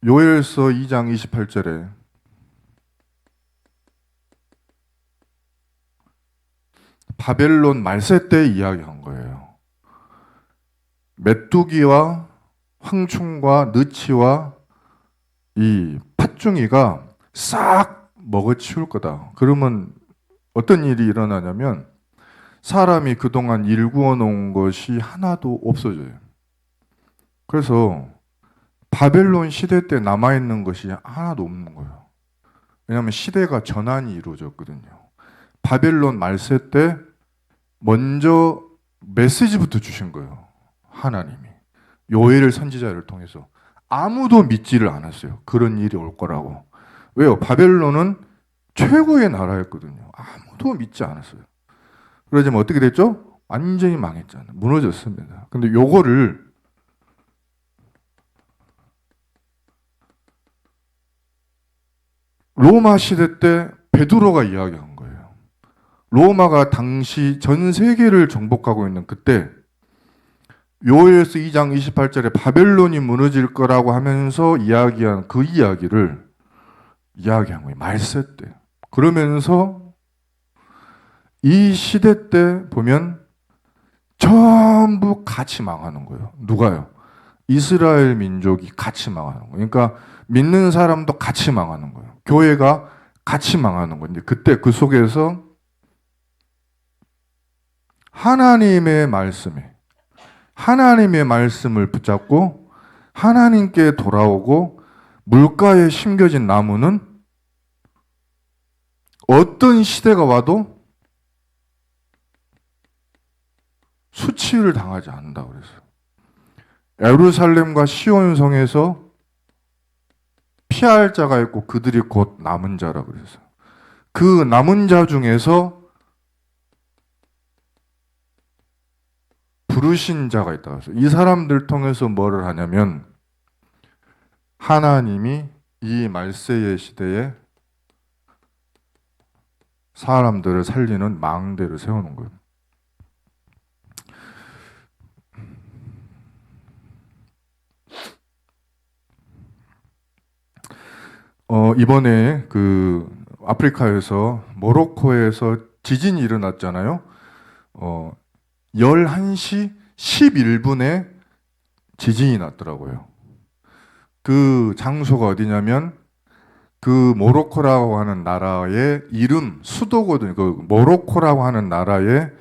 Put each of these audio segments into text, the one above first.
요엘서 2장 28절에 바벨론 말세 때 이야기한 거예요. 메뚜기와 황충과 느치와 이 팥중이가 싹 먹어치울 거다. 그러면 어떤 일이 일어나냐면 사람이 그동안 일구어 놓은 것이 하나도 없어져요. 그래서 바벨론 시대 때 남아있는 것이 하나도 없는 거예요. 왜냐하면 시대가 전환이 이루어졌거든요. 바벨론 말세 때 먼저 메시지부터 주신 거예요. 하나님이. 요엘 선지자를 통해서. 아무도 믿지를 않았어요. 그런 일이 올 거라고. 왜요? 바벨론은 최고의 나라였거든요. 아무도 믿지 않았어요. 그러자면 어떻게 됐죠? 완전히 망했잖아요. 무너졌습니다. 근데 요거를 로마 시대 때 베드로가 이야기한 거예요. 로마가 당시 전 세계를 정복하고 있는 그때 요엘서 2장 28절에 바벨론이 무너질 거라고 하면서 이야기한 그 이야기를 이야기한 거예요. 말세 때. 그러면서 이 시대 때 보면 전부 같이 망하는 거예요. 누가요? 이스라엘 민족이 같이 망하는 거예요. 그러니까 믿는 사람도 같이 망하는 거예요. 교회가 같이 망하는 건데 그때 그 속에서 하나님의 말씀을 붙잡고 하나님께 돌아오고 물가에 심겨진 나무는 어떤 시대가 와도 수치를 당하지 않는다고 그랬어요. 예루살렘과 시온성에서 피할 자가 있고 그들이 곧 남은 자라고 그랬어요. 그 남은 자 중에서 부르신 자가 있다고 했어요. 이 사람들 통해서 뭐를 하냐면 하나님이 이 말세의 시대에 사람들을 살리는 망대를 세우는 거예요. 이번에 그 아프리카에서 모로코에서 지진이 일어났잖아요. 11시 11분에 지진이 났더라고요. 그 장소가 어디냐면 그 모로코라고 하는 나라의 이름, 수도거든요. 그 모로코라고 하는 나라의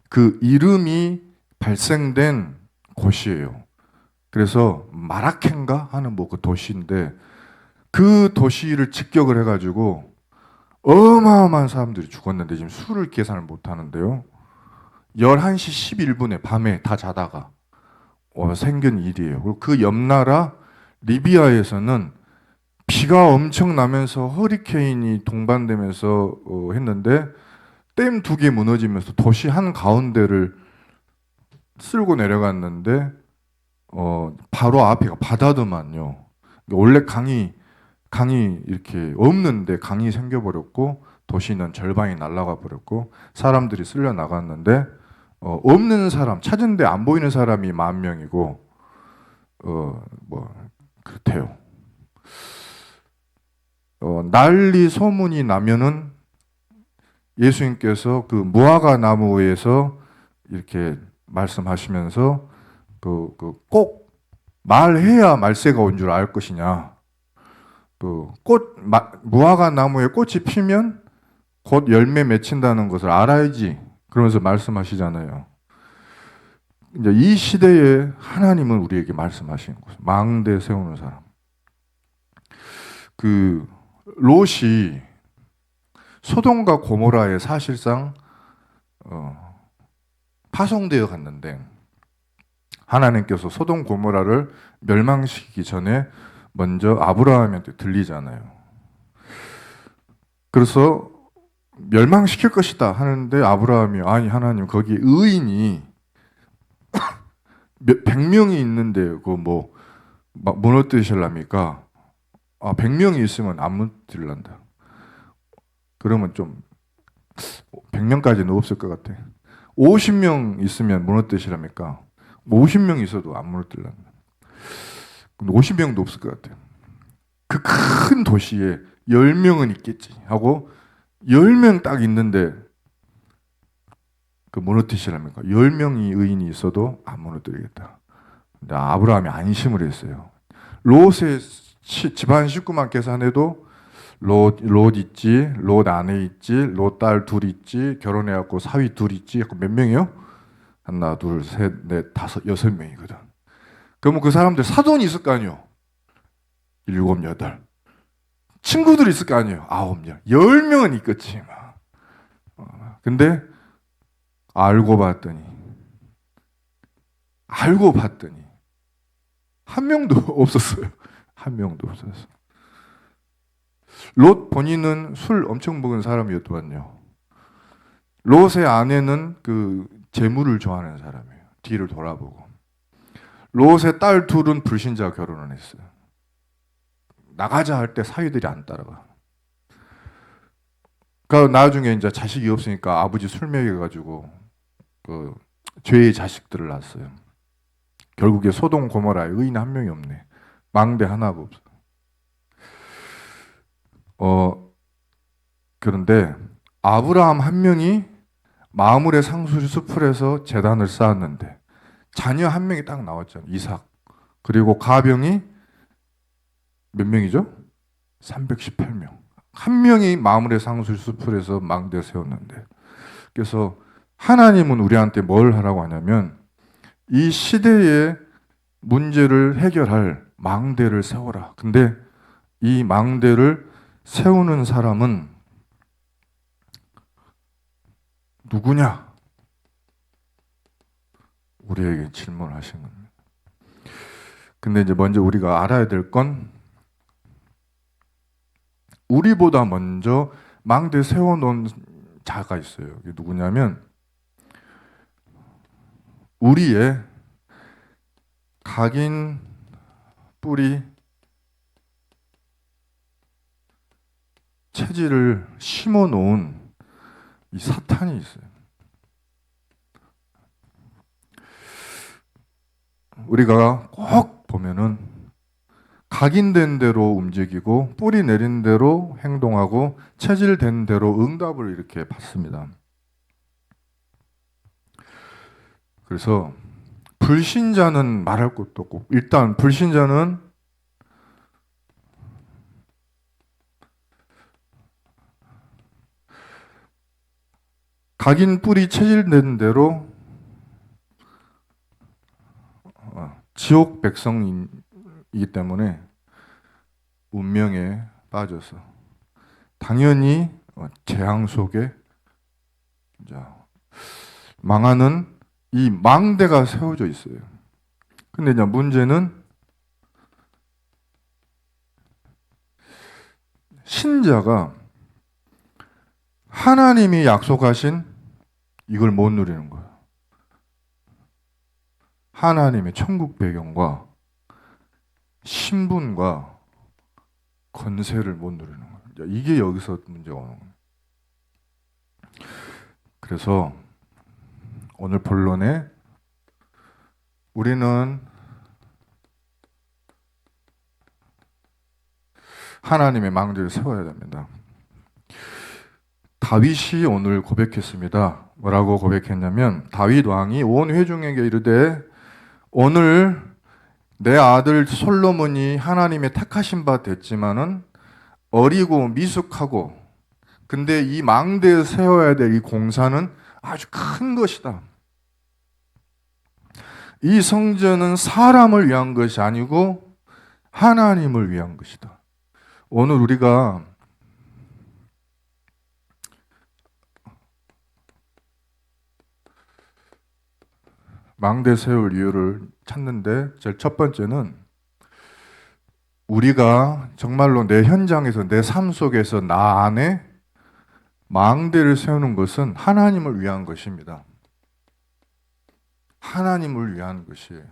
그 이름이 발생된 곳이에요. 그래서 마라켄가 하는 뭐 그 도시인데 그 도시를 직격을 해가지고 어마어마한 사람들이 죽었는데 지금 수를 계산을 못 하는데요. 11시 11분에 밤에 다 자다가 생긴 일이에요. 그리고 그 옆나라 리비아에서는 비가 엄청 나면서 허리케인이 동반되면서 했는데 댐 2개 무너지면서 도시 한 가운데를 쓸고 내려갔는데 바로 앞에가 바다더만요. 원래 강이 이렇게 없는데 강이 생겨버렸고 도시는 절반이 날아가 버렸고 사람들이 쓸려 나갔는데 없는 사람 찾은데 안 보이는 사람이 10,000명이고 뭐 그렇대요. 난리 소문이 나면은 예수님께서 그 무화과 나무에서 이렇게 말씀하시면서 꼭 말해야 말세가 온 줄 알 것이냐. 무화과 나무에 꽃이 피면 곧 열매 맺힌다는 것을 알아야지. 그러면서 말씀하시잖아요. 이제 이 시대에 하나님은 우리에게 말씀하시는 거죠. 망대 세우는 사람. 그 롯이 소돔과 고모라에 사실상 파송되어 갔는데 하나님께서 소돔 고모라를 멸망시키기 전에 먼저 아브라함한테 들리잖아요. 그래서 멸망시킬 것이다 하는데 아브라함이 아니 하나님 거기 의인이 100명이 있는데 그거 뭐 무너뜨리실랍니까? 100명이 있으면 안 무너뜨릴란다. 그러면 좀 100명까지는 없을 것 같아. 50명 있으면 무너뜨리실랍니까? 50명 있어도 안 무너뜨릴란다. 근데 50명도 없을 것 같아요. 그 큰 도시에 10명은 있겠지 하고 10명 딱 있는데 그 무너뜨리시랍니까? 10명이 의인이 있어도 안 무너뜨리겠다. 근데 아브라함이 안심을 했어요. 롯의 집안 식구만 계산해도 롯 있지, 롯 아내 있지, 롯 딸 둘 있지, 결혼해갖고 사위 둘 있지, 몇 명이요? 하나, 둘, 셋, 넷, 다섯, 6명이거든. 그러면 그 사람들 사돈이 있을 거 아니요? 7, 8. 친구들이 있을 거 아니에요? 9명. 10명은 있겠지. 근데 알고 봤더니 한 명도 없었어요. 한 명도 없었어요. 롯 본인은 술 엄청 먹은 사람이었더만요. 롯의 아내는 그 재물을 좋아하는 사람이에요. 뒤를 돌아보고. 롯의 딸 둘은 불신자 결혼을 했어요. 나가자 할 때 사위들이 안 따라가. 그러니까 나중에 이제 자식이 없으니까 아버지 술 먹여가지고 그 죄의 자식들을 낳았어요. 결국에 소돔 고모라에 의인 한 명이 없네. 망대 하나가 없어. 그런데 아브라함 한 명이 마므레 상수 숲에서 제단을 쌓았는데 자녀 한 명이 딱 나왔잖아요. 이삭. 그리고 가병이 몇 명이죠? 318명. 한 명이 마므레 상수 숲에서 망대 세웠는데, 그래서 하나님은 우리한테 뭘 하라고 하냐면 이 시대의 문제를 해결할 망대를 세워라. 근데 이 망대를 세우는 사람은 누구냐? 우리에게 질문하신 겁니다. 근데 이제 먼저 우리가 알아야 될 건 우리보다 먼저 망대 세워놓은 자가 있어요. 이게 누구냐면 우리의 각인 뿌리 체질을 심어놓은 이 사탄이 있어요. 우리가 꼭 보면은 각인된 대로 움직이고 뿌리 내린 대로 행동하고 체질된 대로 응답을 이렇게 받습니다. 그래서 불신자는 말할 것도 없고, 일단 불신자는 각인 뿌리 체질된 대로 지옥 백성이기 때문에 운명에 빠져서 당연히 재앙 속에 망하는 이 망대가 세워져 있어요. 근데 이제 문제는 신자가 하나님이 약속하신 이걸 못 누리는 거예요. 하나님의 천국 배경과 신분과 권세를 못 누리는 거예요. 이게 여기서 문제가 오는 거예요. 그래서 오늘 본론에 우리는 하나님의 망대를 세워야 됩니다. 다윗이 오늘 고백했습니다. 뭐라고 고백했냐면, 다윗 왕이 온 회중에게 이르되 오늘 내 아들 솔로몬이 하나님의 택하신 바 됐지만은 어리고 미숙하고, 근데 이 망대에 세워야 될 이 공사는 아주 큰 것이다. 이 성전은 사람을 위한 것이 아니고 하나님을 위한 것이다. 오늘 우리가 망대 세울 이유를 찾는데, 제일 첫 번째는 우리가 정말로 내 현장에서, 내 삶 속에서 나 안에 망대를 세우는 것은 하나님을 위한 것입니다. 하나님을 위한 것이에요.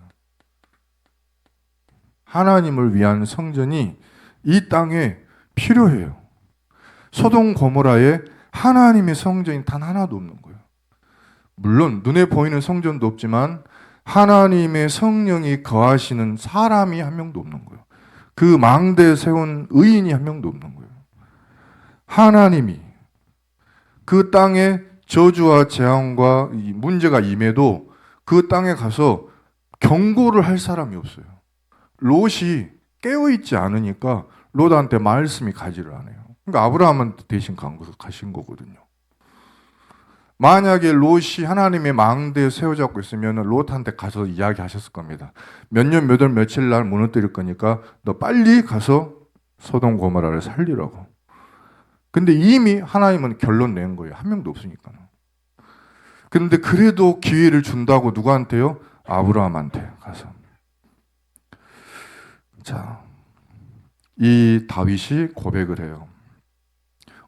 하나님을 위한 성전이 이 땅에 필요해요. 소돔 고모라에 하나님의 성전이 단 하나도 없는 거예요. 물론 눈에 보이는 성전도 없지만 하나님의 성령이 거하시는 사람이 한 명도 없는 거예요. 그 망대에 세운 의인이 한 명도 없는 거예요. 하나님이 그 땅에 저주와 재앙과 문제가 임해도 그 땅에 가서 경고를 할 사람이 없어요. 롯이 깨어있지 않으니까 롯한테 말씀이 가지를 않아요. 그러니까 아브라함한테 대신 가신 거거든요. 만약에 롯이 하나님의 망대에 세워잡고 있으면 롯한테 가서 이야기하셨을 겁니다. 몇 년, 몇 월, 며칠 날 무너뜨릴 거니까 너 빨리 가서 소돔 고모라를 살리라고. 근데 이미 하나님은 결론 낸 거예요. 한 명도 없으니까. 근데 그래도 기회를 준다고 누구한테요? 아브라함한테 가서. 자, 이 다윗이 고백을 해요.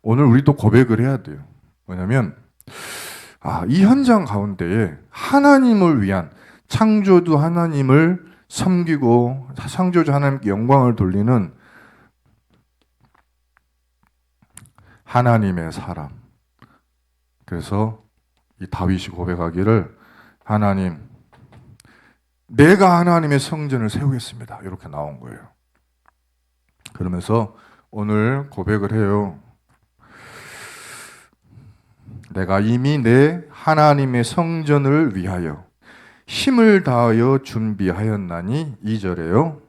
오늘 우리도 고백을 해야 돼요. 왜냐면 이 현장 가운데에 하나님을 위한, 창조주 하나님을 섬기고 창조주 하나님께 영광을 돌리는 하나님의 사람. 그래서 이 다윗이 고백하기를, 하나님, 내가 하나님의 성전을 세우겠습니다. 이렇게 나온 거예요. 그러면서 오늘 고백을 해요. 내가 이미 내 하나님의 성전을 위하여 힘을 다하여 준비하였나니, 2절에요.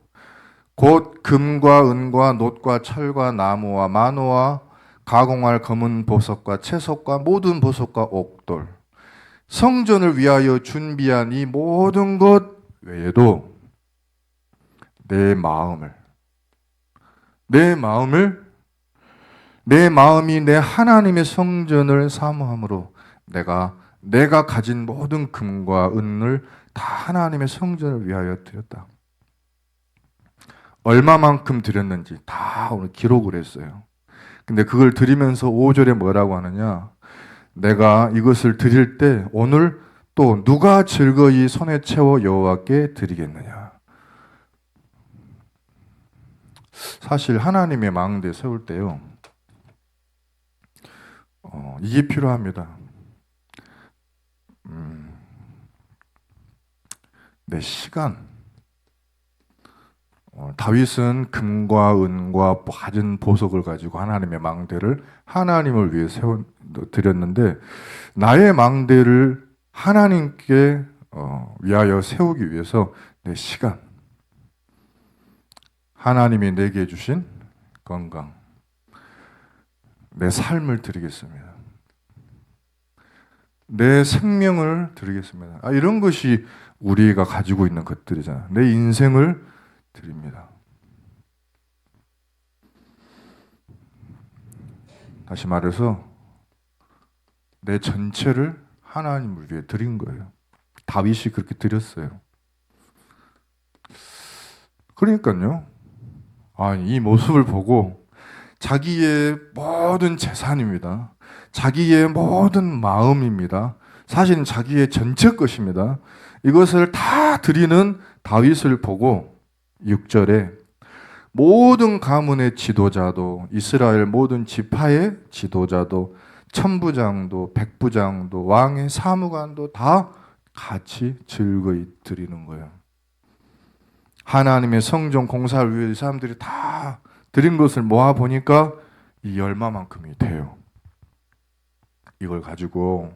곧 금과 은과 놋과 철과 나무와 만호와 가공할 검은 보석과 채석과 모든 보석과 옥돌, 성전을 위하여 준비한 이 모든 것 외에도 내 마음이 내 하나님의 성전을 사모함으로 내가 가진 모든 금과 은을 다 하나님의 성전을 위하여 드렸다. 얼마만큼 드렸는지 다 오늘 기록을 했어요. 근데 그걸 드리면서 5절에 뭐라고 하느냐? 내가 이것을 드릴 때 오늘 또 누가 즐거이 손에 채워 여호와께 드리겠느냐? 사실 하나님의 망대 세울 때요, 이게 필요합니다. 내 시간. 다윗은 금과 은과 받은 보석을 가지고 하나님의 망대를 하나님을 위해 드렸는데, 나의 망대를 하나님께 위하여 세우기 위해서 내 시간, 하나님이 내게 주신 건강, 내 삶을 드리겠습니다. 내 생명을 드리겠습니다. 이런 것이 우리가 가지고 있는 것들이잖아요. 내 인생을 드립니다. 다시 말해서 내 전체를 하나님을 위해 드린 거예요. 다윗이 그렇게 드렸어요. 그러니까요, 이 모습을 보고 자기의 모든 재산입니다. 자기의 모든 마음입니다. 사실은 자기의 전체 것입니다. 이것을 다 드리는 다윗을 보고 6절에 모든 가문의 지도자도, 이스라엘 모든 지파의 지도자도, 천부장도, 백부장도, 왕의 사무관도 다 같이 즐거이 드리는 거예요. 하나님의 성전 공사를 위해 사람들이 다 드린 것을 모아 보니까 이 얼마만큼이 돼요. 이걸 가지고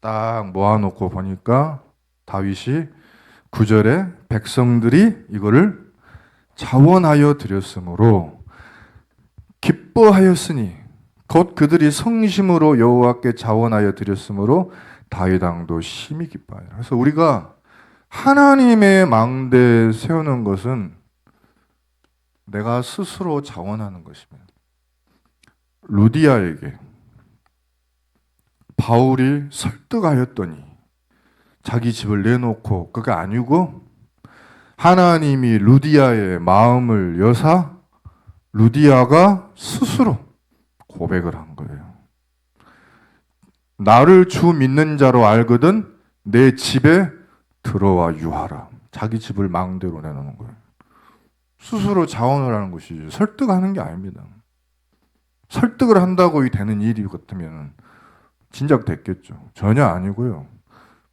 딱 모아놓고 보니까 다윗이 9절에 백성들이 이거를 자원하여 드렸으므로 기뻐하였으니, 곧 그들이 성심으로 여호와께 자원하여 드렸으므로 다윗 왕도 심히 기뻐하여. 그래서 우리가 하나님의 망대 세우는 것은 내가 스스로 자원하는 것입니다. 루디아에게 바울이 설득하였더니 자기 집을 내놓고, 그게 아니고 하나님이 루디아의 마음을 여사 루디아가 스스로 고백을 한 거예요. 나를 주 믿는 자로 알거든 내 집에 들어와 유하라. 자기 집을 망대로 내놓는 거예요. 스스로 자원을 하는 것이죠. 설득하는 게 아닙니다. 설득을 한다고 되는 일이 같으면 진작 됐겠죠. 전혀 아니고요.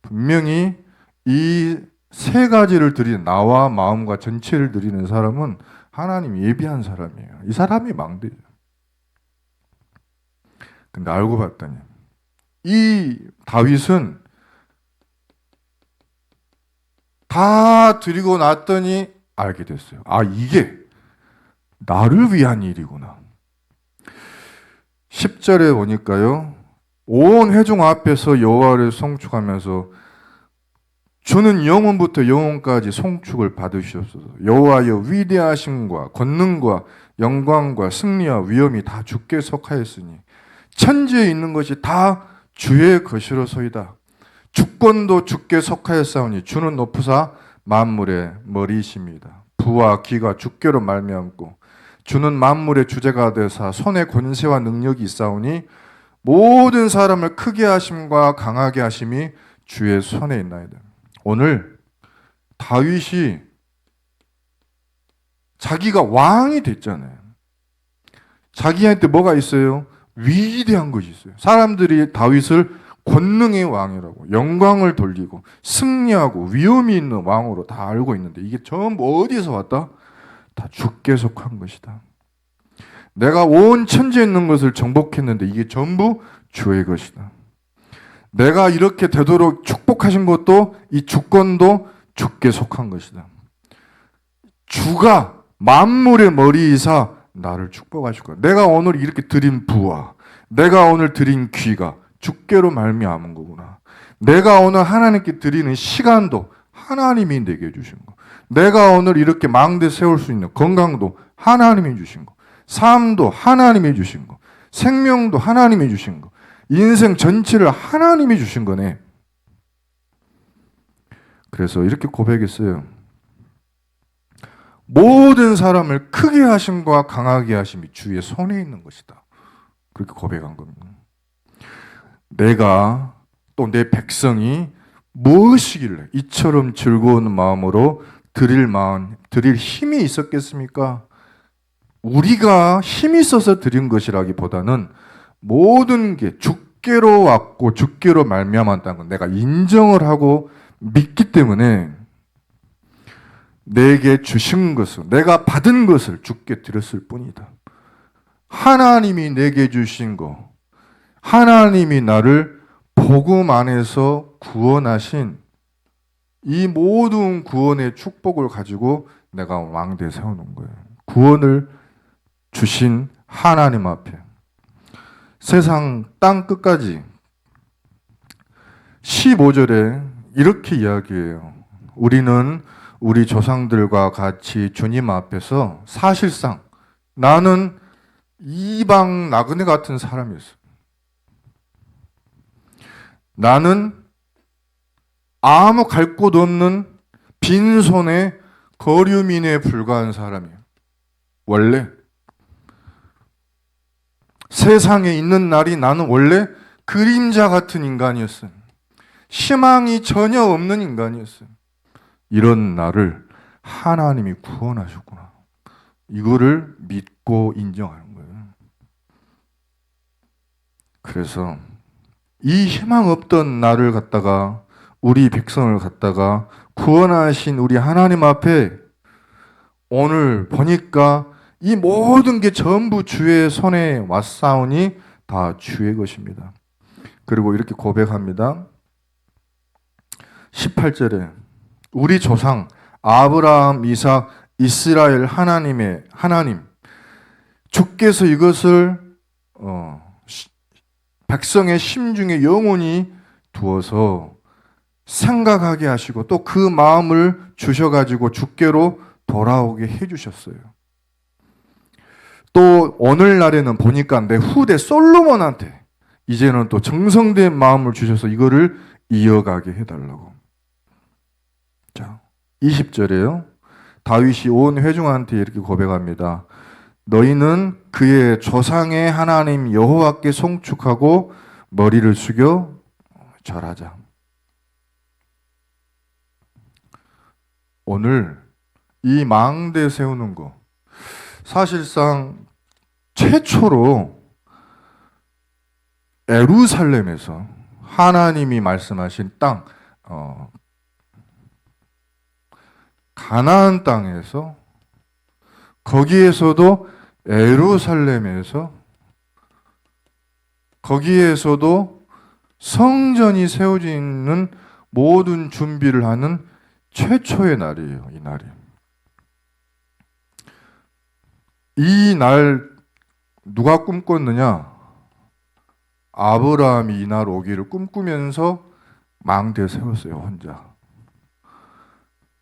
분명히 이 세 가지를 드리는, 나와 마음과 전체를 드리는 사람은 하나님이 예비한 사람이에요. 이 사람이 망대죠. 근데 알고 봤더니 이 다윗은 다 드리고 났더니 알게 됐어요. 아, 이게 나를 위한 일이구나. 10절에 보니까요, 온 회중 앞에서 여호와를 송축하면서 주는 영원부터 영원까지 송축을 받으시옵소서. 여호와여, 위대하심과 권능과 영광과 승리와 위엄이 다 주께 속하였으니 천지에 있는 것이 다 주의 것이로소이다. 주권도 주께 속하였사오니 주는 높으사 만물의 머리이십니다. 부와 기가 주께로 말미암고 주는 만물의 주제가 되사 손에 권세와 능력이 있사오니 모든 사람을 크게 하심과 강하게 하심이 주의 손에 있나이다. 오늘 다윗이 자기가 왕이 됐잖아요. 자기한테 뭐가 있어요? 위대한 것이 있어요. 사람들이 다윗을 권능의 왕이라고, 영광을 돌리고 승리하고 위엄이 있는 왕으로 다 알고 있는데 이게 전부 어디서 왔다? 다 주께 속한 것이다. 내가 온 천지에 있는 것을 정복했는데 이게 전부 주의 것이다. 내가 이렇게 되도록 축복하신 것도, 이 주권도 주께 속한 것이다. 주가 만물의 머리이사 나를 축복하실 거야. 내가 오늘 이렇게 드린 부와 내가 오늘 드린 귀가 주께로 말미암은 거구나. 내가 오늘 하나님께 드리는 시간도 하나님이 내게 주신 거. 내가 오늘 이렇게 망대 세울 수 있는 건강도 하나님이 주신 거. 삶도 하나님이 주신 거. 생명도 하나님이 주신 거. 인생 전체를 하나님이 주신 거네. 그래서 이렇게 고백했어요. 모든 사람을 크게 하심과 강하게 하심이 주의 손에 있는 것이다. 그렇게 고백한 겁니다. 내가 또 내 백성이 무엇이길래 이처럼 즐거운 마음으로 드릴 힘이 있었겠습니까? 우리가 힘이 있어서 드린 것이라기보다는 모든 게 주께로 왔고 주께로 말미암았다는 건 내가 인정을 하고 믿기 때문에 내게 주신 것을, 내가 받은 것을 주께 드렸을 뿐이다. 하나님이 내게 주신 거, 하나님이 나를 복음 안에서 구원하신 이 모든 구원의 축복을 가지고 내가 왕대에 세워놓은 거예요. 구원을 주신 하나님 앞에 세상 땅 끝까지 15절에 이렇게 이야기해요. 우리는 우리 조상들과 같이 주님 앞에서 사실상 나는 이방 나그네 같은 사람이었어. 나는 아무 갈 곳 없는 빈손에 거류민에 불과한 사람이에요. 원래 세상에 있는 날이 나는 원래 그림자 같은 인간이었어요. 희망이 전혀 없는 인간이었어요. 이런 나를 하나님이 구원하셨구나. 이거를 믿고 인정하는 거예요. 그래서 이 희망 없던 나를 갖다가, 우리 백성을 갖다가 구원하신 우리 하나님 앞에 오늘 보니까 이 모든 게 전부 주의 손에 왔사오니 다 주의 것입니다. 그리고 이렇게 고백합니다. 18절에 우리 조상 아브라함, 이삭, 이스라엘 하나님 주께서 이것을 백성의 심중에 영원히 두어서 생각하게 하시고 또 그 마음을 주셔가지고 주께로 돌아오게 해주셨어요. 또 오늘날에는 보니까 내 후대 솔로몬한테 이제는 또 정성된 마음을 주셔서 이거를 이어가게 해달라고. 자, 20절에요. 다윗이 온 회중한테 이렇게 고백합니다. 너희는 그의 조상의 하나님 여호와께 송축하고 머리를 숙여 절하자. 오늘 이 망대 세우는 거 사실상 최초로 예루살렘에서 하나님이 말씀하신 땅 가나안 땅에서, 거기에서도 예루살렘에서, 거기에서도 성전이 세워지는 모든 준비를 하는 최초의 날이에요. 이 날이. 이 날 누가 꿈꿨느냐? 아브라함이 이 날 오기를 꿈꾸면서 망대 세웠어요. 혼자.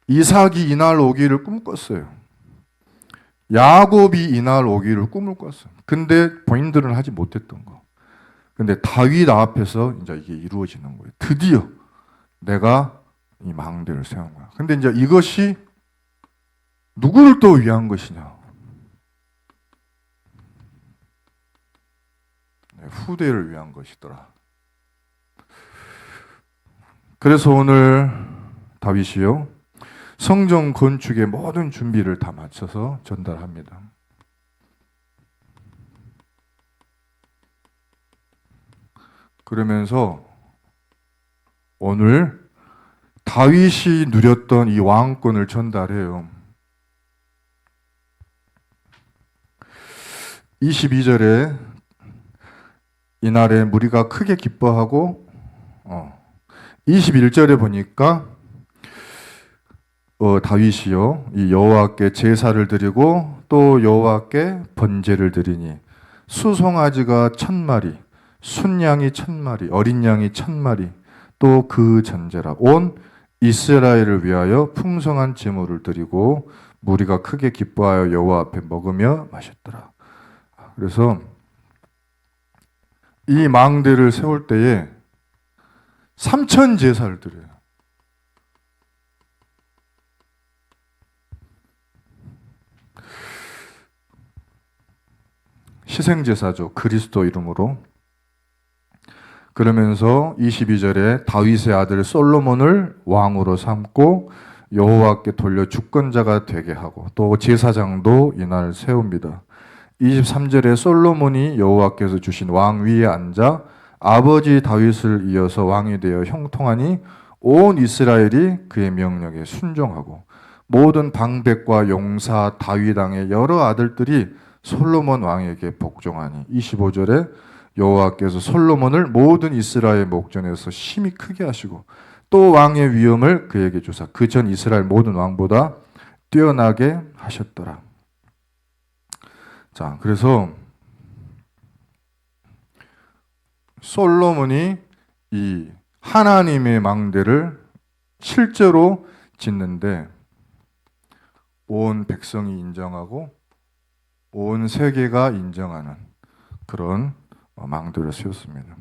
이삭이 이 날 오기를 꿈꿨어요. 야곱이 이 날 오기를 꿈을 꿨어요. 근데 본인들은 하지 못했던 거. 근데 다윗 앞에서 이제 이게 이루어지는 거예요. 드디어 내가 이 망대를 세운 거야. 근데 이제 이것이 누구를 또 위한 것이냐? 후대를 위한 것이더라. 그래서 오늘 다윗이요, 성전 건축의 모든 준비를 다 마쳐서 전달합니다. 그러면서 오늘 다윗이 누렸던 이 왕권을 전달해요. 22절에 이날에 무리가 크게 기뻐하고, 21절에 보니까 다윗이요, 이 여호와께 제사를 드리고 또 여호와께 번제를 드리니 수송아지가 1000마리, 순양이 1000마리, 어린 양이 1000마리, 또 그 전제라 온 이스라엘을 위하여 풍성한 제물을 드리고 무리가 크게 기뻐하여 여호와 앞에 먹으며 마셨더라. 그래서 이 망대를 세울 때에 3000 제사를 드려요. 희생제사죠. 그리스도 이름으로. 그러면서 22절에 다윗의 아들 솔로몬을 왕으로 삼고 여호와께 돌려 주권자가 되게 하고 또 제사장도 이날 세웁니다. 23절에 솔로몬이 여호와께서 주신 왕 위에 앉아 아버지 다윗을 이어서 왕이 되어 형통하니 온 이스라엘이 그의 명령에 순종하고 모든 방백과 용사 다윗 왕의 여러 아들들이 솔로몬 왕에게 복종하니 25절에 여호와께서 솔로몬을 모든 이스라엘 목전에서 심히 크게 하시고 또 왕의 위엄을 그에게 주사 그 전 이스라엘 모든 왕보다 뛰어나게 하셨더라. 자, 그래서 솔로몬이 이 하나님의 망대를 실제로 짓는데 온 백성이 인정하고 온 세계가 인정하는 그런 망대를 세웠습니다.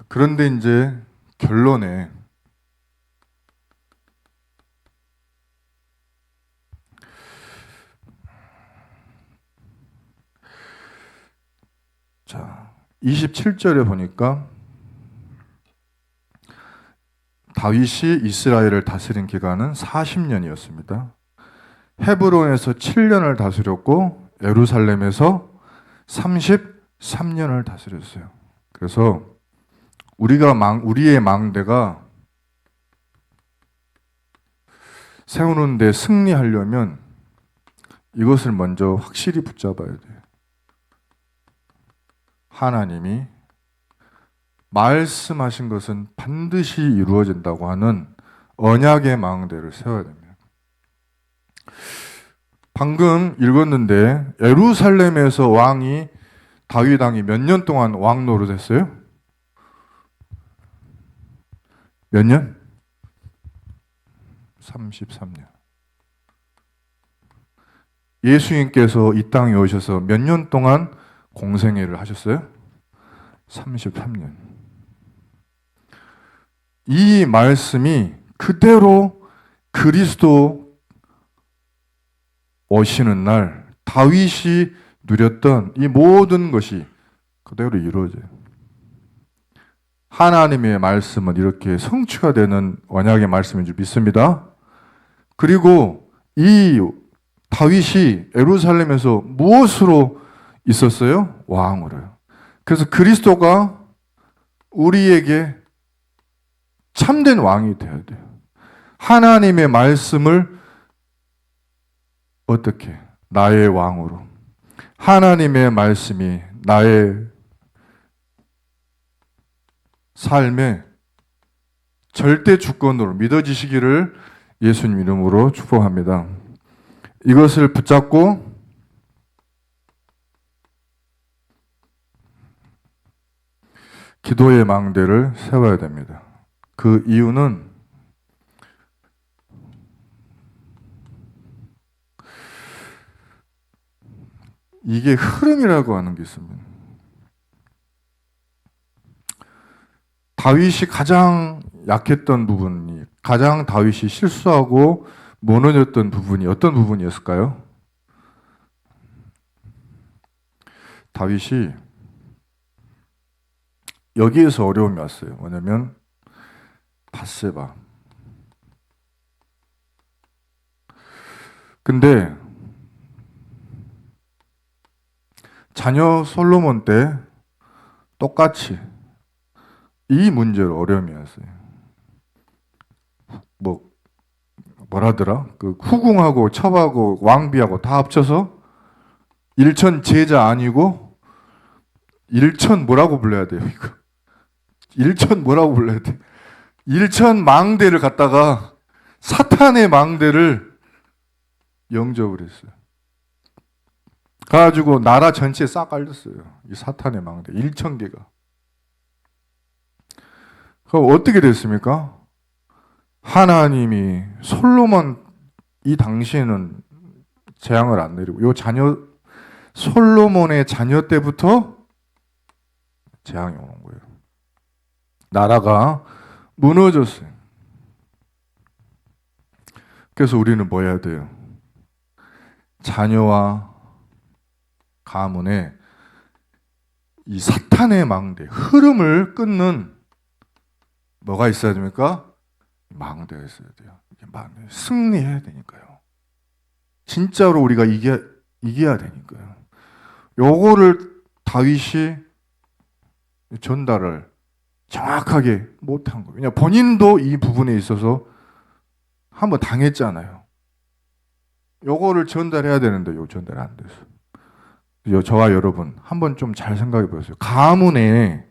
그런데 이제 결론에 자, 27절에 보니까 다윗이 이스라엘을 다스린 기간은 40년이었습니다. 헤브론에서 7년을 다스렸고 예루살렘에서 33년을 다스렸어요. 그래서 우리의 망대가 세우는데 승리하려면 이것을 먼저 확실히 붙잡아야 돼요. 하나님이 말씀하신 것은 반드시 이루어진다고 하는 언약의 망대를 세워야 됩니다. 방금 읽었는데 예루살렘에서 다윗 왕이 몇 년 동안 왕 노릇했어요? 몇 년? 33년. 예수님께서 이 땅에 오셔서 몇 년 동안 공생애를 하셨어요? 33년. 이 말씀이 그대로 그리스도 오시는 날 다윗이 누렸던 이 모든 것이 그대로 이루어져요. 하나님의 말씀은 이렇게 성취가 되는 언약의 말씀인 줄 믿습니다. 그리고 이 다윗이 예루살렘에서 무엇으로 있었어요? 왕으로요. 그래서 그리스도가 우리에게 참된 왕이 되어야 돼요. 하나님의 말씀을 어떻게? 나의 왕으로. 하나님의 말씀이 나의 삶의 절대 주권으로 믿어지시기를 예수님 이름으로 축복합니다. 이것을 붙잡고 기도의 망대를 세워야 됩니다. 그 이유는 이게 흐름이라고 하는 게 있습니다. 다윗이 가장 약했던 부분이, 가장 다윗이 실수하고 무너졌던 부분이 어떤 부분이었을까요? 다윗이 여기에서 어려움이 왔어요. 뭐냐면 밧세바. 근데 자녀 솔로몬 때 똑같이 이 문제로 어려움이 왔어요. 뭐라더라? 그 후궁하고 첩하고 왕비하고 다 합쳐서 일천 제자 아니고 일천 뭐라고 불러야 돼요, 이거? 일천 뭐라고 불러야 돼? 일천 망대를 갖다가 사탄의 망대를 영접을 했어요. 가지고 나라 전체에 싹 깔렸어요. 이 사탄의 망대 1,000개가. 그럼 어떻게 됐습니까? 하나님이 솔로몬 이 당시에는 재앙을 안 내리고 요 자녀 솔로몬의 자녀 때부터 재앙이 오는 거예요. 나라가 무너졌어요. 그래서 우리는 뭐 해야 돼요? 자녀와 가문에 이 사탄의 망대, 흐름을 끊는 뭐가 있어야 됩니까? 망대가 있어야 돼요. 승리해야 되니까요. 진짜로 우리가 이겨야 되니까요. 요거를 다윗이 전달을 정확하게 못한 거예요. 왜냐 본인도 이 부분에 있어서 한번 당했잖아요. 요거를 전달해야 되는데 요 전달 안 됐어요. 저와 여러분 한번 좀 잘 생각해 보세요. 가문에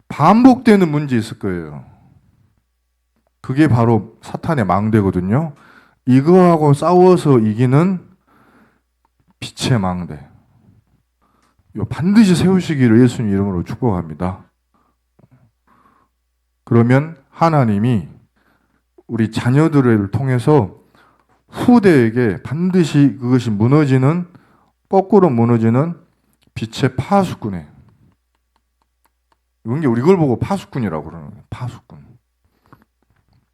반복되는 문제 있을 거예요. 그게 바로 사탄의 망대거든요. 이거하고 싸워서 이기는 빛의 망대. 이거 반드시 세우시기를 예수님 이름으로 축복합니다. 그러면 하나님이 우리 자녀들을 통해서 후대에게 반드시 그것이 무너지는, 거꾸로 무너지는 빛의 파수꾼에, 이걸 보고 파수꾼이라고 그러는 거예요. 파수꾼.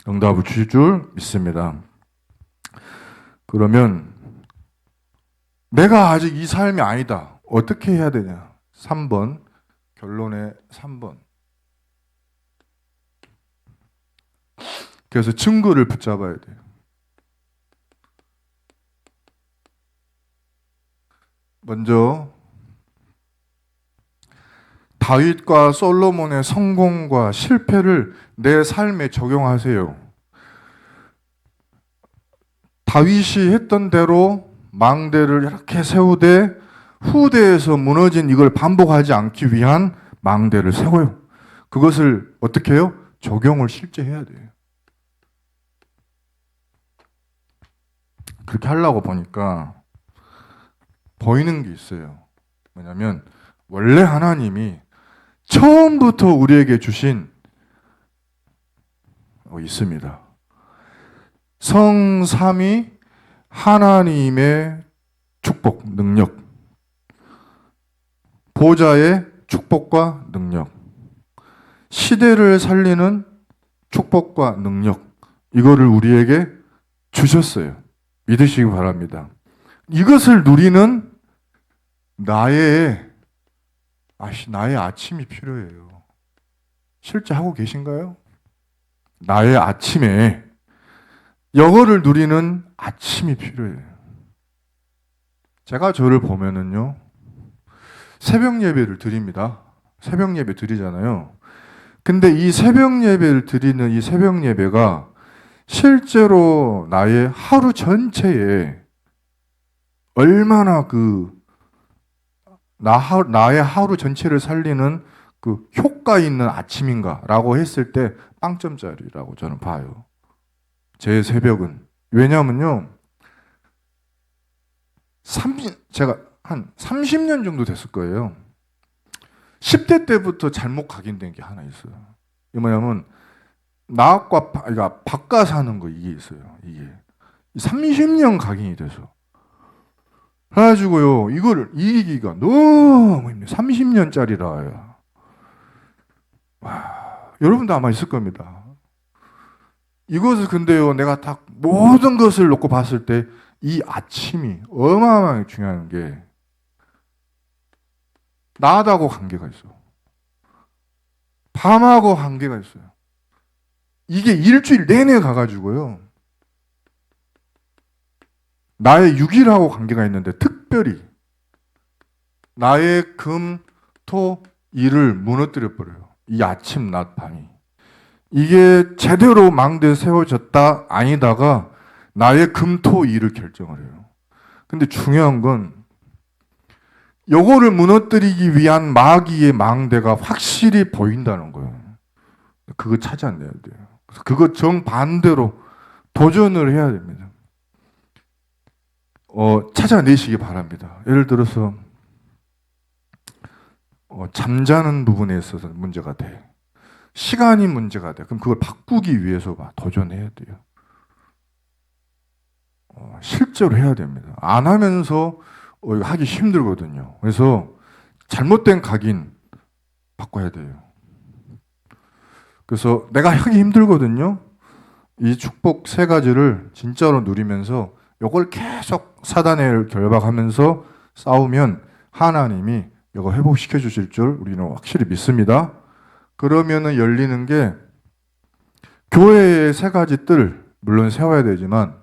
응답을 주실 줄 믿습니다. 그러면 내가 아직 이 삶이 아니다. 어떻게 해야 되냐? 3번, 결론의 3번. 그래서 증거를 붙잡아야 돼요. 먼저 다윗과 솔로몬의 성공과 실패를 내 삶에 적용하세요. 다윗이 했던 대로 망대를 이렇게 세우되 후대에서 무너진 이걸 반복하지 않기 위한 망대를 세워요. 그것을 어떻게 해요? 적용을 실제 해야 돼요. 그렇게 하려고 보니까 보이는 게 있어요. 뭐냐면 원래 하나님이 처음부터 우리에게 주신 있습니다. 성삼위 하나님의 축복, 능력, 보좌의 축복과 능력, 시대를 살리는 축복과 능력, 이거를 우리에게 주셨어요. 믿으시기 바랍니다. 이것을 누리는 나의 아침이 필요해요. 실제 하고 계신가요? 나의 아침에 이거를 누리는 아침이 필요해요. 제가 저를 보면은요, 새벽 예배를 드립니다. 새벽 예배 드리잖아요. 근데 이 새벽 예배를 드리는 이 새벽 예배가 실제로 나의 하루 전체에 얼마나 나의 하루 전체를 살리는 그 효과 있는 아침인가라고 했을 때 빵점짜리라고 저는 봐요. 제 새벽은. 왜냐하면요. 제가 한 30년 정도 됐을 거예요. 10대 때부터 잘못 각인된 게 하나 있어요. 이게 뭐냐면 나과 그러니까 바꿔 사는 거 이게 있어요. 이게 30년 각인이 돼서. 그래가지고요, 이거를 이기기가 너무 힘들어요. 30년짜리라요. 여러분도 아마 있을 겁니다. 이것을 근데요, 내가 딱 모든 것을 놓고 봤을 때 이 아침이 어마어마하게 중요한 게 낮하고 관계가 있어요. 밤하고 관계가 있어요. 이게 일주일 내내 가가지고요, 나의 6일하고 관계가 있는데 특별히 나의 금, 토, 일을 무너뜨려 버려요. 이 아침, 낮, 밤이. 이게 제대로 망대에 세워졌다 아니다가 나의 금, 토, 일을 결정을 해요. 근데 중요한 건 요거를 무너뜨리기 위한 마귀의 망대가 확실히 보인다는 거예요. 그거 찾아내야 돼요. 그래서 그거 정반대로 도전을 해야 됩니다. 찾아내시기 바랍니다. 예를 들어서 잠자는 부분에 있어서 문제가 돼. 시간이 문제가 돼. 그럼 그걸 바꾸기 위해서 도전해야 돼요. 실제로 해야 됩니다. 안 하면서 하기 힘들거든요. 그래서 잘못된 각인 바꿔야 돼요. 그래서 내가 하기 힘들거든요. 이 축복 3가지를 진짜로 누리면서 이걸 계속 사단을 결박하면서 싸우면 하나님이 이거 회복시켜 주실 줄 우리는 확실히 믿습니다. 그러면은 열리는 게 교회의 3가지 뜰 물론 세워야 되지만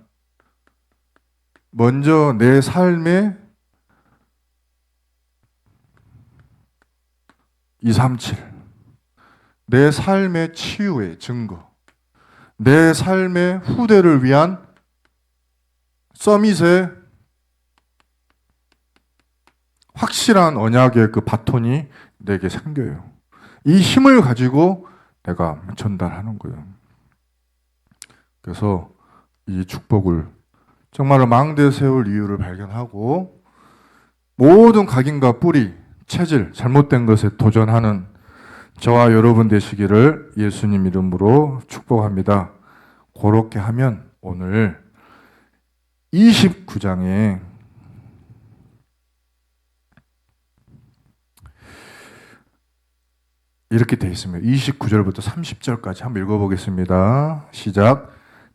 먼저 내 삶의 237, 내 삶의 치유의 증거, 내 삶의 후대를 위한 서밋의 확실한 언약의 그 바톤이 내게 생겨요. 이 힘을 가지고 내가 전달하는 거예요. 그래서 이 축복을 정말로 망대에 세울 이유를 발견하고 모든 각인과 뿌리, 체질, 잘못된 것에 도전하는 저와 여러분 되시기를 예수님 이름으로 축복합니다. 그렇게 하면 오늘 29장에 이렇게 되어 있습니다. 29절부터 30절까지 한번 읽어보겠습니다. 시작.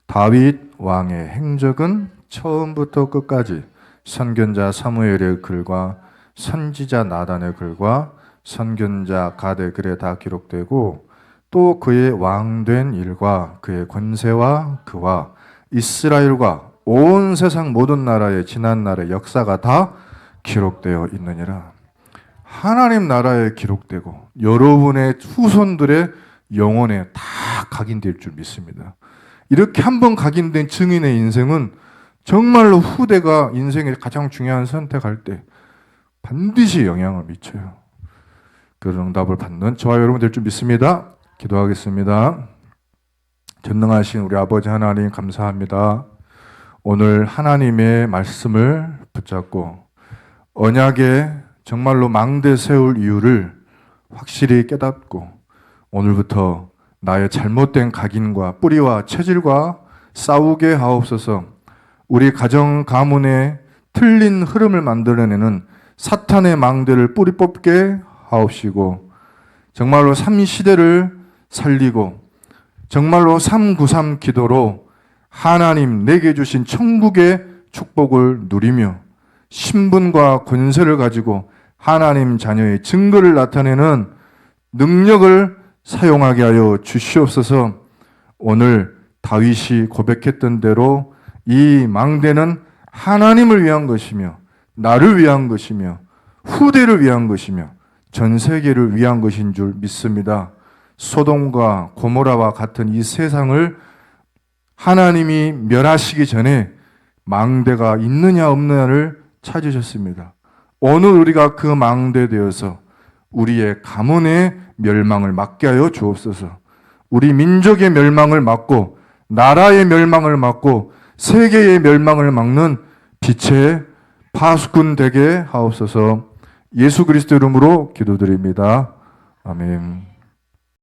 다윗 왕의 행적은 처음부터 끝까지 선견자 사무엘의 글과 선지자 나단의 글과 선견자 갓의 글에 다 기록되고 또 그의 왕된 일과 그의 권세와 그와 이스라엘과 온 세상 모든 나라의 지난 날의 역사가 다 기록되어 있느니라. 하나님 나라에 기록되고 여러분의 후손들의 영혼에 다 각인될 줄 믿습니다. 이렇게 한번 각인된 증인의 인생은 정말로 후대가 인생의 가장 중요한 선택할 때 반드시 영향을 미쳐요. 그런 응답을 받는 저와 여러분 될 줄 믿습니다. 기도하겠습니다. 전능하신 우리 아버지 하나님 감사합니다. 오늘 하나님의 말씀을 붙잡고 언약의 정말로 망대 세울 이유를 확실히 깨닫고 오늘부터 나의 잘못된 각인과 뿌리와 체질과 싸우게 하옵소서. 우리 가정 가문에 틀린 흐름을 만들어내는 사탄의 망대를 뿌리 뽑게 하옵시고 정말로 3시대를 살리고 정말로 393 기도로 하나님 내게 주신 천국의 축복을 누리며 신분과 권세를 가지고 하나님 자녀의 증거를 나타내는 능력을 사용하게 하여 주시옵소서. 오늘 다윗이 고백했던 대로 이 망대는 하나님을 위한 것이며 나를 위한 것이며 후대를 위한 것이며 전 세계를 위한 것인 줄 믿습니다. 소돔과 고모라와 같은 이 세상을 하나님이 멸하시기 전에 망대가 있느냐 없느냐를 찾으셨습니다. 오늘 우리가 그 망대 되어서 우리의 가문의 멸망을 막게 하여 주옵소서. 우리 민족의 멸망을 막고 나라의 멸망을 막고 세계의 멸망을 막는 빛의 파수꾼 되게 하옵소서. 예수 그리스도 이름으로 기도드립니다. 아멘.